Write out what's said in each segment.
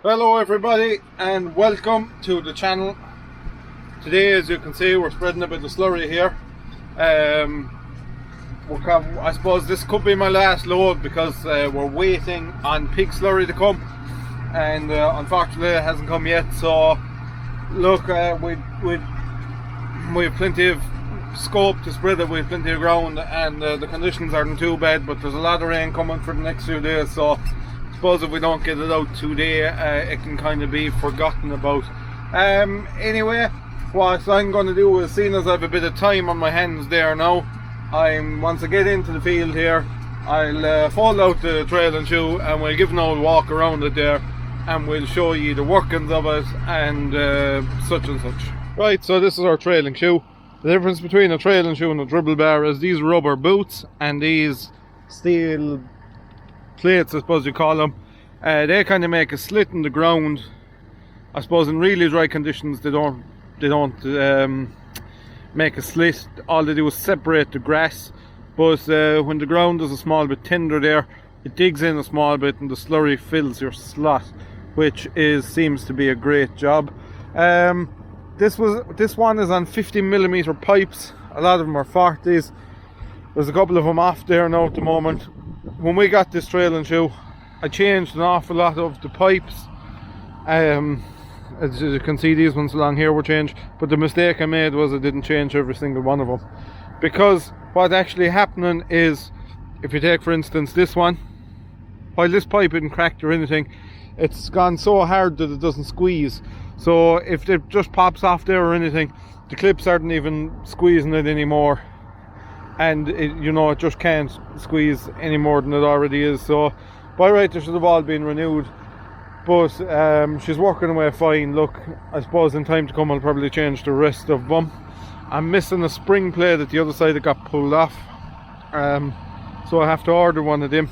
Hello everybody and welcome to the channel. Today, as you can see, we're spreading a bit of slurry here. I suppose this could be my last load because we're waiting on pig slurry to come, and unfortunately it hasn't come yet. So look, we have plenty of scope to spread it, we have plenty of ground, and the conditions aren't too bad, but there's a lot of rain coming for the next few days, so I suppose if we don't get it out today, it can kind of be forgotten about. Anyway, what I'm going to do is, seeing as I have a bit of time on my hands there now, once I get into the field here, I'll fold out the trailing shoe and we'll give an old walk around it there, and we'll show you the workings of it and such and such. Right, so this is our trailing shoe. The difference between a trailing shoe and a dribble bar is these rubber boots and these steel plates, I suppose you call them. They kind of make a slit in the ground. I suppose in really dry conditions they don't make a slit. All they do is separate the grass, but when the ground is a small bit tender there, it digs in a small bit and the slurry fills your slot, which seems to be a great job. This one is on 50mm pipes. A lot of them are 40s. There's a couple of them off there now at the moment. When we got this trailing shoe, I changed an awful lot of the pipes. As you can see, these ones along here were changed, but the mistake I made was I didn't change every single one of them, because what's actually happening is, if you take for instance this one, while this pipe isn't cracked or anything, it's gone so hard that it doesn't squeeze. So if it just pops off there or anything, the clips aren't even squeezing it anymore, and it just can't squeeze any more than it already is. So by right they should have all been renewed, but she's working away fine. Look, I suppose in time to come I'll probably change the rest of them. I'm missing a spring plate at the other side that got pulled off, so I have to order one of them.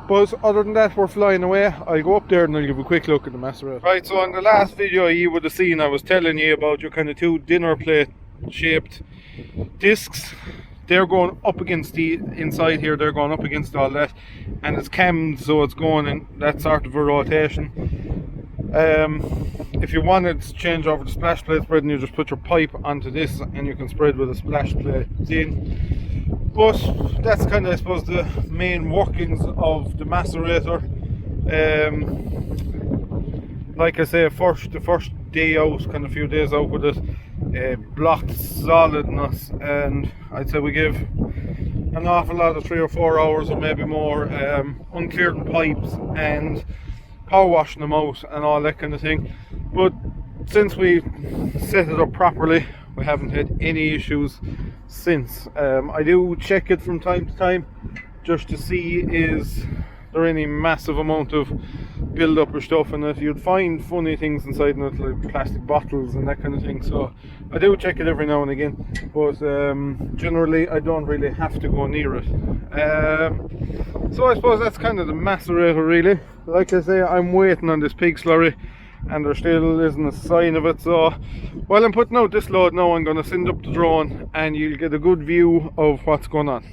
But other than that, we're flying away. I'll go up there and I'll give a quick look at the Macerator. Right, so in the last video you would have seen I was telling you about your kind of two dinner plate shaped discs. They're going up against the inside here, they're going up against all that, and it's cammed, so it's going in that sort of a rotation. If you wanted to change over to splash plate spreading, you just put your pipe onto this and you can spread with a splash plate in. But that's kind of, I suppose, the main workings of the Macerator. Like I say, the first day out, kind of few days out with it, blocked solidness, and I'd say we give an awful lot of 3 or 4 hours or maybe more unclearing pipes and power washing them out and all that kind of thing. But since we set it up properly, we haven't had any issues since. I do check it from time to time just to see is there any massive amount of build up or stuff, and if you'd find funny things inside it, like plastic bottles and that kind of thing. So I do check it every now and again, but generally I don't really have to go near it. So I suppose that's kind of the Macerator really. Like I say, I'm waiting on this pig slurry and there still isn't a sign of it, so while I'm putting out this load now, I'm going to send up the drone and you'll get a good view of what's going on.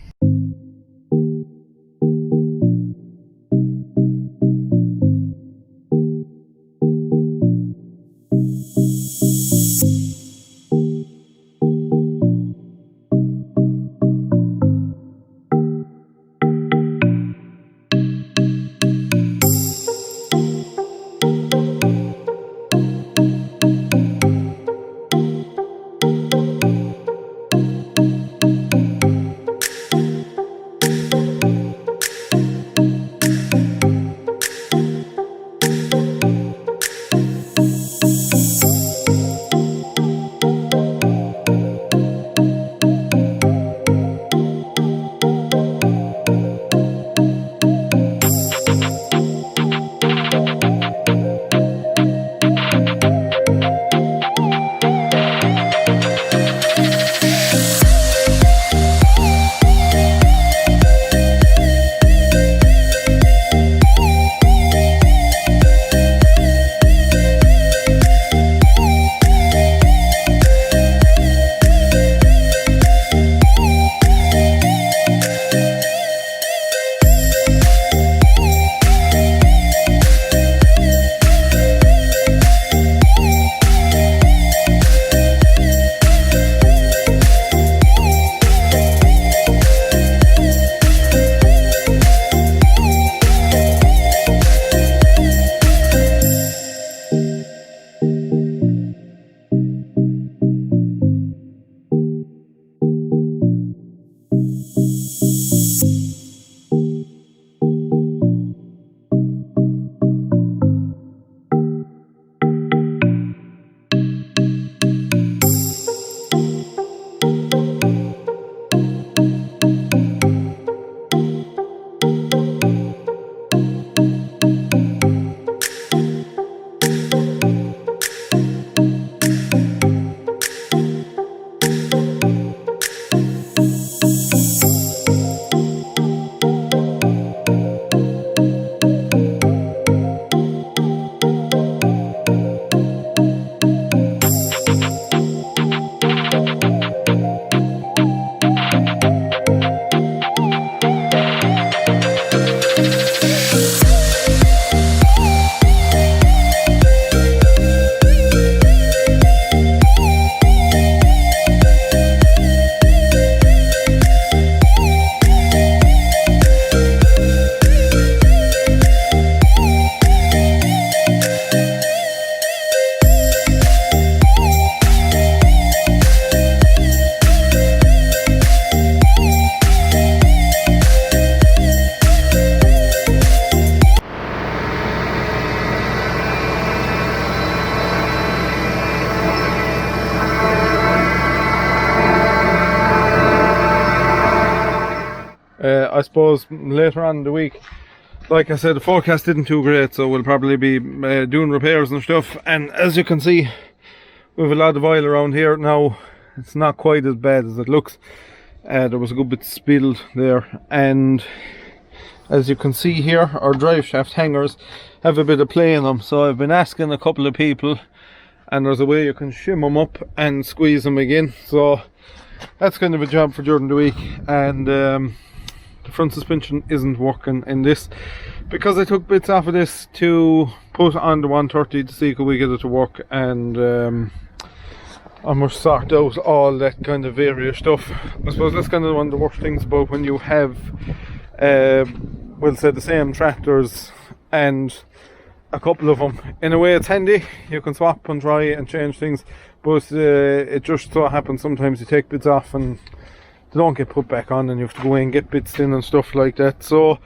I suppose later on in the week, like I said, the forecast isn't too great, so we'll probably be doing repairs and stuff. And as you can see, we have a lot of oil around here now. It's not quite as bad as it looks. There was a good bit spilled there, and as you can see here, our drive shaft hangers have a bit of play in them. So I've been asking a couple of people, and there's a way you can shim them up and squeeze them again. So that's kind of a job for during the week. And the front suspension isn't working in this because I took bits off of this to put on the 130 to see could we get it to work, and I must sort out all that kind of various stuff. I suppose that's kind of one of the worst things about when you have we'll say the same tractors and a couple of them. In a way it's handy, you can swap and try and change things, but it just so happens sometimes you take bits off and they don't get put back on, and you have to go in and get bits in and stuff like that. So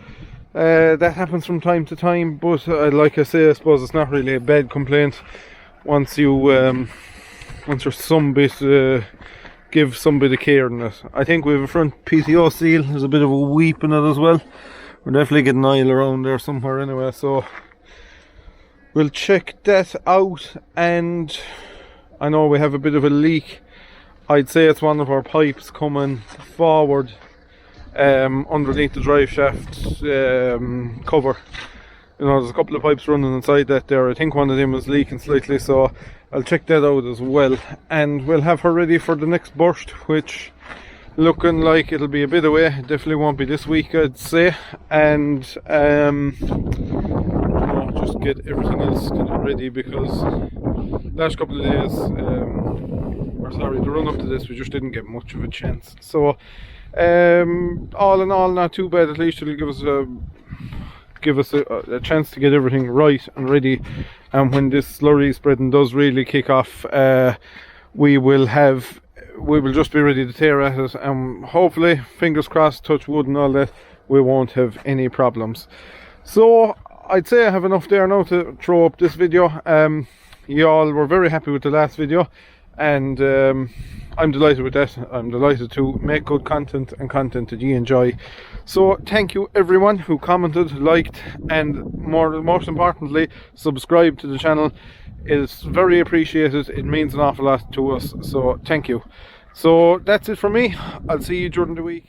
that happens from time to time, but like I say, I suppose it's not really a bad complaint once you once there's some bit give some bit of care in it. I think we have a front PTO seal, there's a bit of a weep in it as well. We're definitely getting oil around there somewhere anyway, so we'll check that out. And I know we have a bit of a leak. I'd say it's one of our pipes coming forward underneath the drive shaft cover. You know, there's a couple of pipes running inside that there. I think one of them is leaking slightly, so I'll check that out as well. And we'll have her ready for the next burst, which looking like it'll be a bit away. It definitely won't be this week, I'd say. And you know, just get everything else kind of ready, because last couple of days, or sorry, the run up to this, we just didn't get much of a chance. So all in all, not too bad. At least it'll give us a chance to get everything right and ready, and when this slurry spreading does really kick off, we will just be ready to tear at it, and hopefully, fingers crossed, touch wood and all that, we won't have any problems. So I'd say I have enough there now to throw up this video. You all were very happy with the last video, and I'm delighted with that. I'm delighted to make good content and content that you enjoy. So thank you everyone who commented, liked, and most importantly, subscribed to the channel. It's very appreciated. It means an awful lot to us, so thank you. So that's it from me. I'll see you during the week.